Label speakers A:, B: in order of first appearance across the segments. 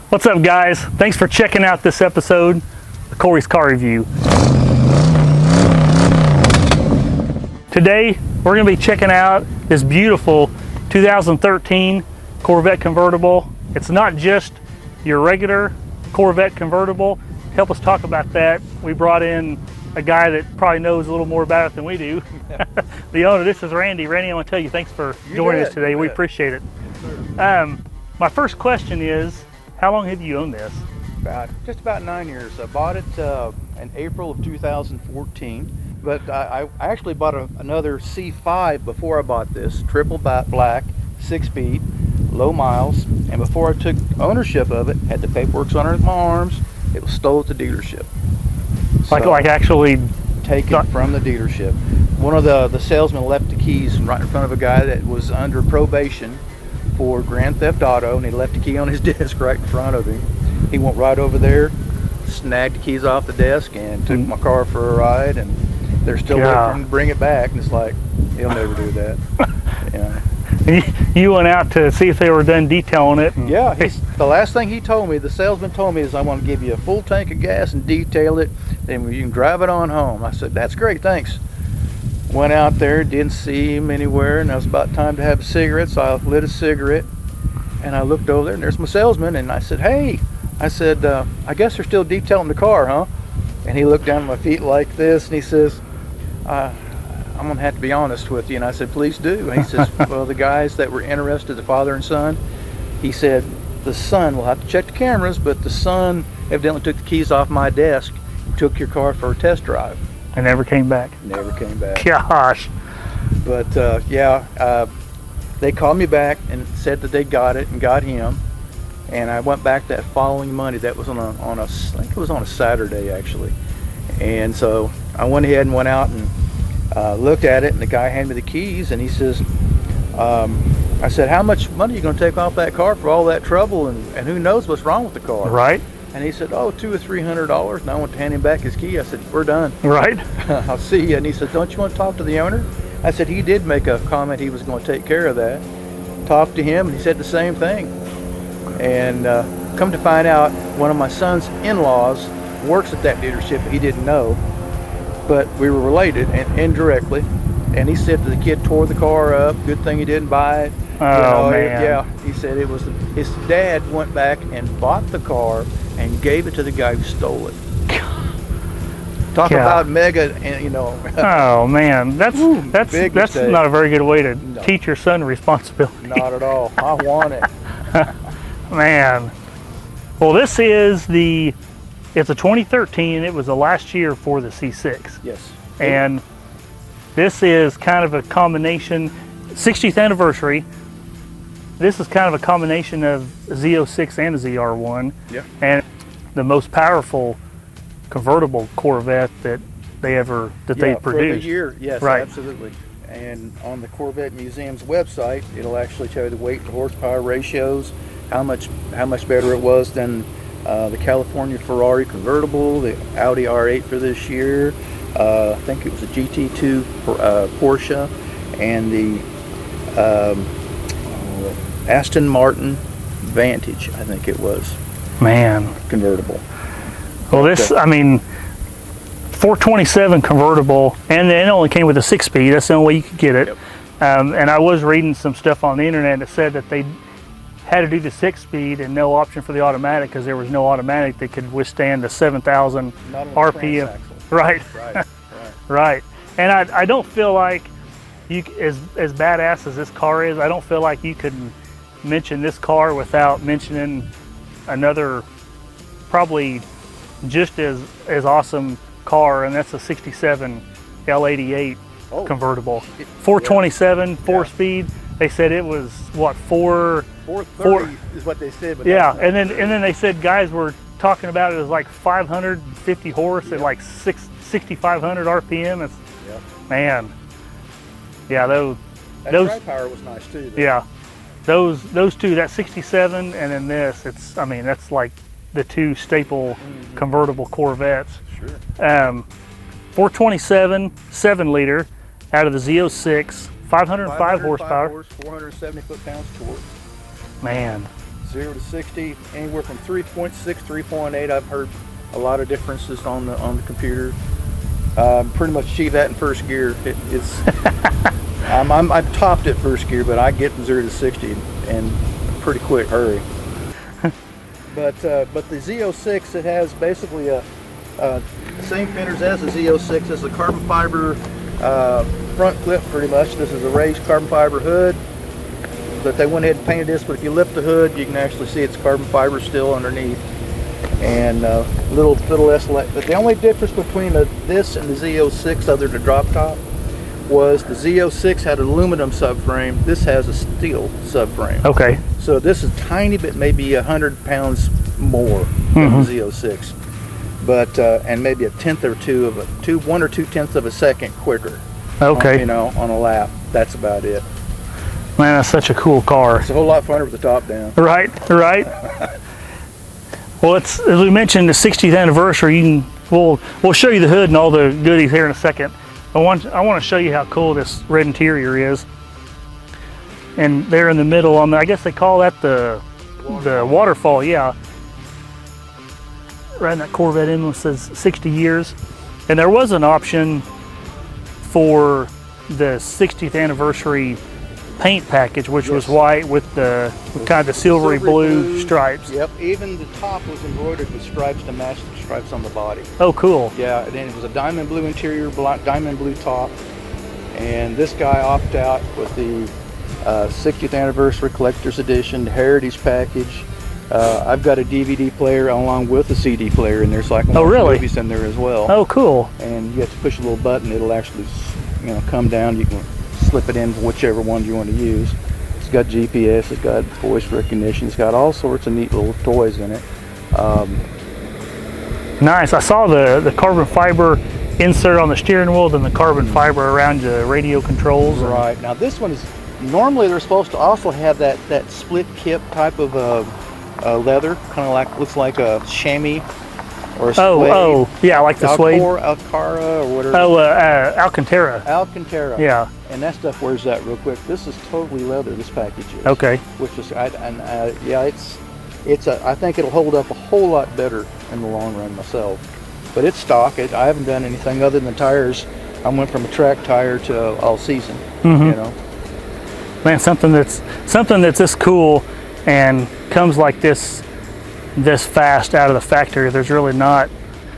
A: What's up, guys? Thanks for checking out this episode of Cory's Car Review. Today, we're going to be checking out this beautiful 2013 Corvette convertible. It's not just your regular Corvette convertible. To help us talk about that, we brought in a guy that probably knows a little more about it than we do. The owner. This is Randy. Randy, I want to tell you thanks for joining us today. We appreciate it. My first question is, how long have you owned this?
B: Just about 9 years. I bought it in April of 2014, but I actually bought another C5 before I bought this, triple black, 6-speed, low miles, and before I took ownership of it, had the paperwork under my arms, it was stole at the dealership.
A: Like actually
B: taken from the dealership. One of the salesmen left the keys right in front of a guy that was under probation for Grand Theft Auto, and he left the key on his desk right in front of him. He went right over there, snagged the keys off the desk, and took my car for a ride, and they're still waiting for him to bring it back, and it's like, he'll never do that.
A: You went out to see if they were done detailing it?
B: Yeah, the last thing he told me, the salesman told me, is I want to give you a full tank of gas and detail it, then you can drive it on home. I said, that's great, thanks. Went out there, didn't see him anywhere, and it was about time to have a cigarette, so I lit a cigarette, and I looked over there, and there's my salesman, and I said, hey, I said, I guess they're still detailing the car, huh? And he looked down at my feet like this, and he says, I'm going to have to be honest with you. And I said, please do. And he says, well, the guys that were interested, the father and son, he said, the son, we'll have to check the cameras, but the son evidently took the keys off my desk, took your car for a test drive.
A: And never came back.
B: Never came back.
A: Gosh.
B: But they called me back and said that they got it and got him. And I went back that following Monday. That was I think it was on a Saturday actually. And so I went ahead and went out and looked at it, and the guy handed me the keys, and he says, I said, how much money are you going to take off that car for all that trouble, and who knows what's wrong with the car?
A: Right. And
B: he said, oh, $200 or $300. And I went to hand him back his key. I said, we're done.
A: Right.
B: I'll see you. And he said, don't you want to talk to the owner? I said, he did make a comment he was going to take care of that. Talked to him, and he said the same thing. And come to find out, one of my son's in-laws works at that dealership, but he didn't know. But we were related, and indirectly. And he said that the kid tore the car up. Good thing he didn't buy it.
A: Oh, man.
B: Yeah, he said it was his dad went back and bought the car and gave it to the guy who stole it. Talk about mega, and
A: Oh man, that's not a very good way to teach your son responsibility.
B: Not at all. I want it.
A: Man. Well, this is it's a 2013. It was the last year for the C6.
B: Yes.
A: And this is kind of a combination, 60th anniversary. This is kind of a combination of a Z06 and a ZR1.
B: Yeah.
A: And the most powerful convertible Corvette that they produced.
B: For the year, yes,
A: right.
B: Absolutely. And on the Corvette Museum's website, it'll actually tell you the weight to horsepower ratios, how much better it was than the California Ferrari convertible, the Audi R8 for this year. I think it was a GT2 Porsche, and the Aston Martin Vantage, I think it was.
A: Man.
B: Convertible.
A: Well, this, 427 convertible, and it only came with a 6-speed. That's the only way you could get it.
B: Yep.
A: And I was reading some stuff on the internet that said that they had to do the 6-speed and no option for the automatic because there was no automatic that could withstand the 7,000 RPM. Right. Right. And I don't feel like as badass as this car is, I don't feel like you could mention this car without mentioning another probably just as awesome car, and that's a 67 L88 convertible. 427, 4-speed. They said it was what, 430
B: is what they said. But
A: yeah, and then they said guys were talking about it as like 550 horse at like 6,500 RPM. It's man. Yeah, those
B: drive power was nice too. Though.
A: Yeah, those two, that 67 and then this, that's like the two staple convertible Corvettes.
B: Sure.
A: 427 7-liter out of the Z06, 505 horsepower.
B: 470 foot-pounds torque.
A: Man.
B: 0 to 60, anywhere from 3.6, 3.8. I've heard a lot of differences on the computer. Pretty much achieve that in first gear. I'm topped at first gear, but I get from 0 to 60 in a pretty quick hurry. But the Z06, it has basically a same fenders as the Z06. It's a carbon fiber front clip, pretty much. This is a raised carbon fiber hood, but they went ahead and painted this. But if you lift the hood, you can actually see it's carbon fiber still underneath, and little less. But the only difference between this and the Z06, other than the drop top, was the Z06 had an aluminum subframe. This has a steel subframe.
A: Okay.
B: So this is tiny bit, maybe 100 pounds more than the Z06, but and maybe a tenth or two of a 1 or 2/10 of a second quicker.
A: Okay.
B: On a lap. That's about it.
A: Man, that's such a cool car.
B: It's a whole lot funner with the top down.
A: Right. Well, as we mentioned, the 60th anniversary. We'll show you the hood and all the goodies here in a second. I want to show you how cool this red interior is. And there in the middle, I guess they call that the waterfall. Yeah. Right in that Corvette emblem says 60 years. And there was an option for the 60th anniversary paint package, which was white with kind of the silvery blue stripes.
B: Yep, even the top was embroidered with stripes to match the stripes on the body.
A: Oh, cool.
B: Yeah, and then it was a diamond blue interior, diamond blue top. And this guy opted out with the 60th anniversary collector's edition, the heritage package. I've got a DVD player along with a CD player, and there's like movies in there as well.
A: Oh, cool.
B: And you have to push a little button, it'll actually come down. You can slip it in whichever one you want to use. It's got GPS, it's got voice recognition, it's got all sorts of neat little toys in it.
A: Nice. I saw the carbon fiber insert on the steering wheel, then the carbon fiber around the radio controls.
B: Right. Now this one is, normally they're supposed to also have that split kip type of leather, kind of like, looks like a chamois or a suede.
A: Oh, yeah, like the suede.
B: Alcara or whatever.
A: Oh, Alcantara.
B: Alcantara.
A: Yeah.
B: And that stuff wears that real quick. This is totally leather, this package is.
A: Okay.
B: Which is, yeah, I think it'll hold up a whole lot better in the long run myself. But it's stock. I haven't done anything other than the tires. I went from a track tire to all season.
A: Man, something that's this cool and comes like this fast out of the factory. There's really not.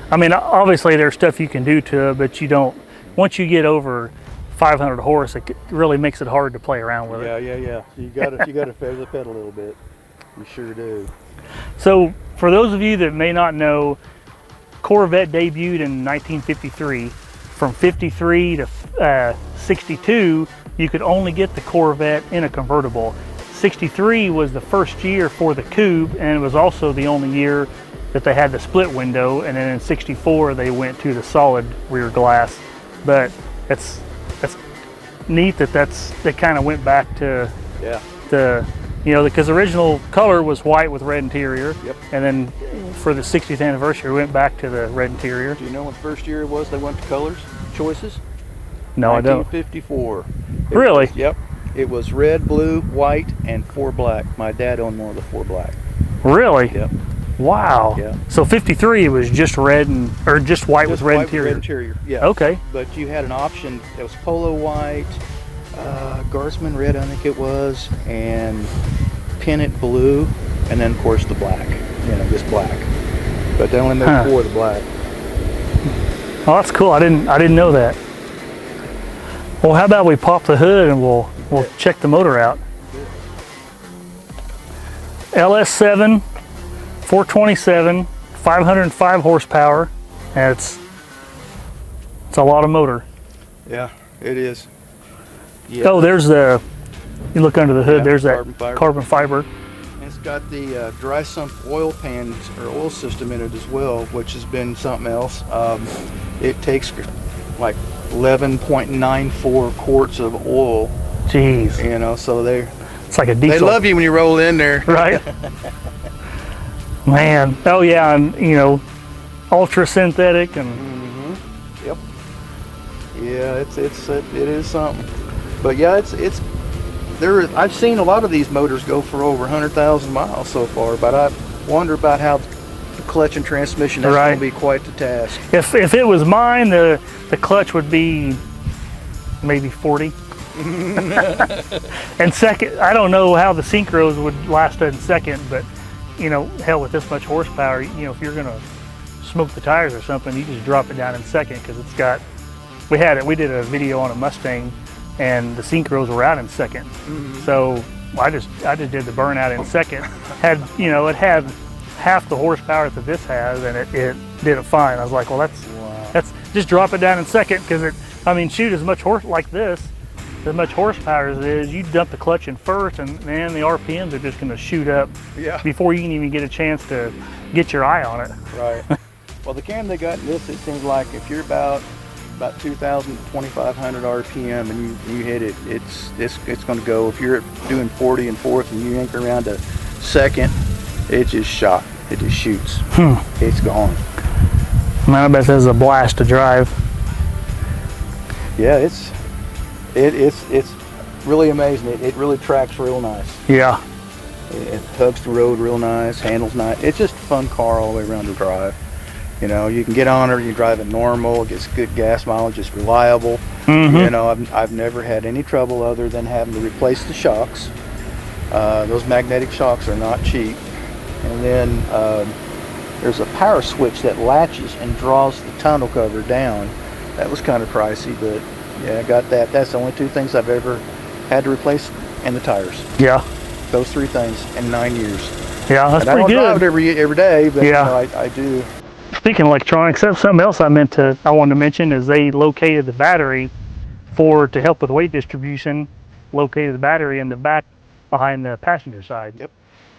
A: I mean, obviously there's stuff you can do to it, but you don't. Once you get over 500 horse, it really makes it hard to play around with it.
B: Yeah. You gotta feather the pedal a little bit. You sure do.
A: So for those of you that may not know, Corvette debuted in 1953. From 53 to 62, you could only get the Corvette in a convertible. 63 was the first year for the coupe, and it was also the only year that they had the split window. And then in 64, they went to the solid rear glass. But it's neat that kind of went back to because the original color was white with red interior. Yep. And then for the 60th anniversary, we went back to the red interior.
B: Do you know what the first year it was they went to colors choices?
A: No, I don't.
B: 1954.
A: Really?
B: Yep. It was red, blue, white, and 4 black. My dad owned one of the 4 black.
A: Really?
B: Yep.
A: Wow.
B: Yeah.
A: So 53 was just red or just white with red interior.
B: Red interior. Yeah.
A: Okay.
B: But you had an option. It was polo white, Guardsman red, I think it was, and pennant blue, and then of course the black. Just black. But they only made 4 of the black.
A: Oh, that's cool. I didn't know that. Well, how about we pop the hood and we'll check the motor out. LS7, 427, 505 horsepower, and it's a lot of motor.
B: Yeah, it is. Yeah.
A: Oh, there's you look under the hood, there's that carbon fiber.
B: And it's got the dry sump oil pan or oil system in it as well, which has been something else. It takes like 11.94 quarts of oil.
A: Jeez.
B: So
A: it's like a diesel.
B: They love you when you roll in there.
A: Right. Man. Oh yeah, and ultra synthetic and.
B: Yep. Yeah, it is something. But yeah, it's I've seen a lot of these motors go for over 100,000 miles so far, but I wonder about how the clutch and transmission, that's going to be quite the task.
A: If it was mine, the clutch would be maybe 40. And second, I don't know how the synchros would last in second, but you know, hell, with this much horsepower, you know, if you're gonna smoke the tires or something, you just drop it down in second, because it's got. We did a video on a Mustang, and the synchros were out in second. So I just did the burnout in second. It had half the horsepower that this has, and it did it fine. I was like, well, that's just drop it down in second, because shoot, as much as much horsepower as it is, you dump the clutch in first, and man, the RPMs are just going to shoot up before you can even get a chance to get your eye on it.
B: Right. Well, the cam they got in this, it seems like if you're about 2,000 to 2,500 RPM and you hit it, it's going to go. If you're doing 40 and fourth and you anchor around to second, it just shot. It just shoots. It's gone.
A: Man, I bet this is a blast to drive.
B: Yeah, it's really amazing. It really tracks real nice.
A: Yeah.
B: It hugs the road real nice, handles nice. It's just a fun car all the way around to drive. You know, you can get on her, you drive it normal, it gets good gas mileage, it's reliable. You know, I've never had any trouble other than having to replace the shocks. Those magnetic shocks are not cheap. And then there's a power switch that latches and draws the tonneau cover down. That was kind of pricey, but yeah, I got that. That's the only two things I've ever had to replace, and the tires. Yeah. Those three things in 9 years.
A: Yeah, that's
B: and
A: pretty good.
B: I don't drive it every day, but yeah. You know, I do.
A: Speaking of electronics, something else I wanted to mention is they located the battery to help with weight distribution. Located the battery in the back behind the passenger side.
B: Yep.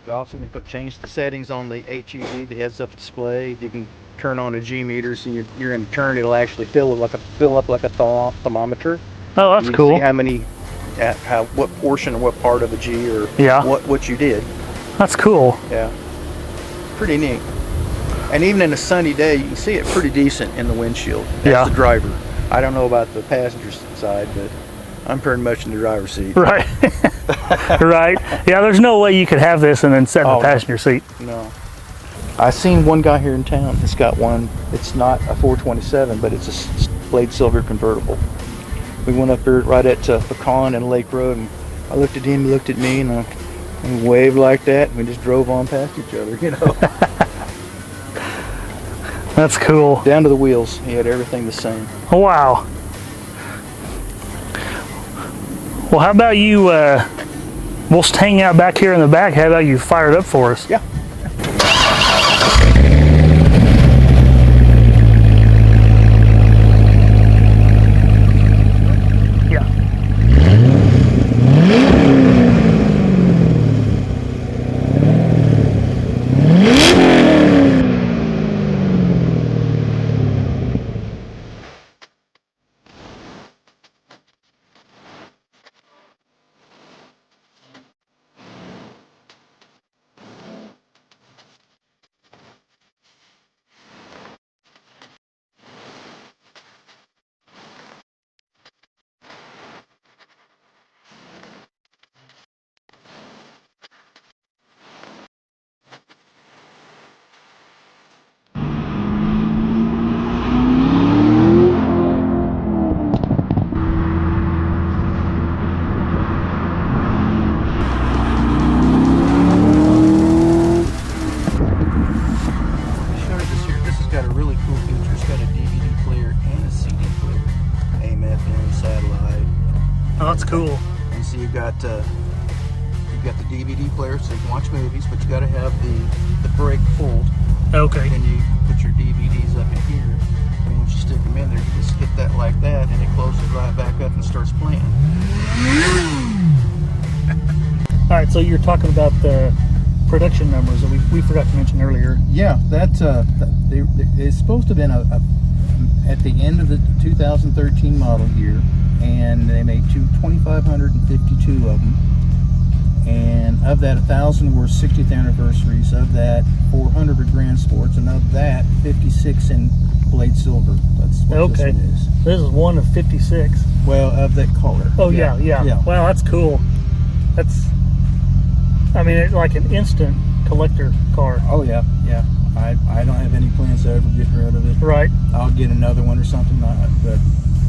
B: You also can change the settings on the HUD, the heads-up display. You can turn on a G meter, so you're in turn. It'll actually fill up like a thermometer.
A: Oh, that's cool.
B: See how many, what portion or what part of a G or what you did.
A: That's cool.
B: Yeah. Pretty neat. And even in a sunny day, you can see it pretty decent in the windshield. That's the driver. I don't know about the passenger side, but I'm pretty much in the driver's seat. Right.
A: Right. Yeah, there's no way you could have this and then sit in the passenger seat.
B: No. I seen one guy here in town that's got one. It's not a 427, but it's a blade silver convertible. We went up there right at Pecan and Lake Road, and I looked at him, he looked at me, and we waved like that, and we just drove on past each other, you know.
A: That's cool.
B: Down to the wheels, he had everything the same.
A: Oh, wow. Well, how about you, we'll hang out back here in the back. How about you fire it up for us?
B: Yeah.
A: Cool.
B: And so you've got the DVD player, so you can watch movies, but you got to have the brake pulled.
A: Okay.
B: And then you put your DVDs up in here, and once you stick them in there, you just hit that like that, and it closes right back up and starts playing.
A: All right, so you're talking about the production numbers that we forgot to mention earlier.
B: Yeah, it's supposed to have been at the end of the 2013 model year, and they made 2,552 of them, and of that 1,000 were 60th anniversaries, of that 400 were Grand Sports, and of that 56 in blade silver. That's what this one is.
A: This is one of 56.
B: Well, of that color.
A: Oh yeah. Wow, that's cool. That's, I mean, it's like an instant collector car.
C: Oh yeah, yeah. I don't have any plans to ever get rid of it.
A: Right.
C: I'll get another one or something. But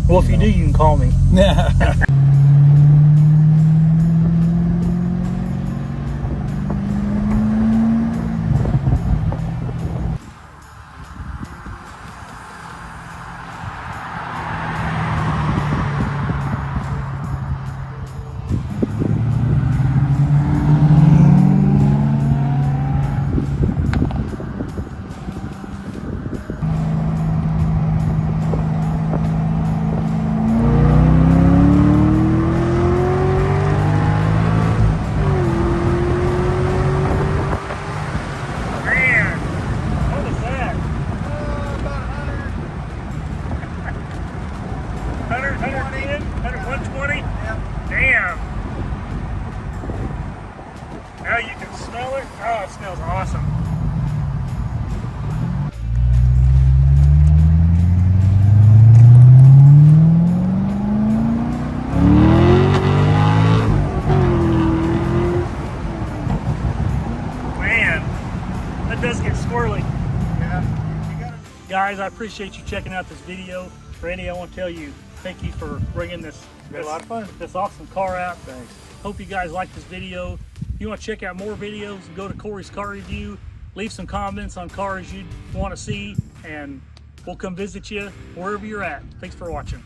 A: well, if you do, you can call me. Now you can smell it. Oh, it smells awesome. Man, that does get squirrely.
B: Yeah.
A: Guys, I appreciate you checking out this video. Randy, I want to tell you, thank you for bringing this
B: a lot of fun.
A: This awesome car out.
B: Thanks.
A: Hope you guys like this video. If you want to check out more videos, go to Cory's Car Review. Leave some comments on cars you'd want to see, and we'll come visit you wherever you're at. Thanks for watching.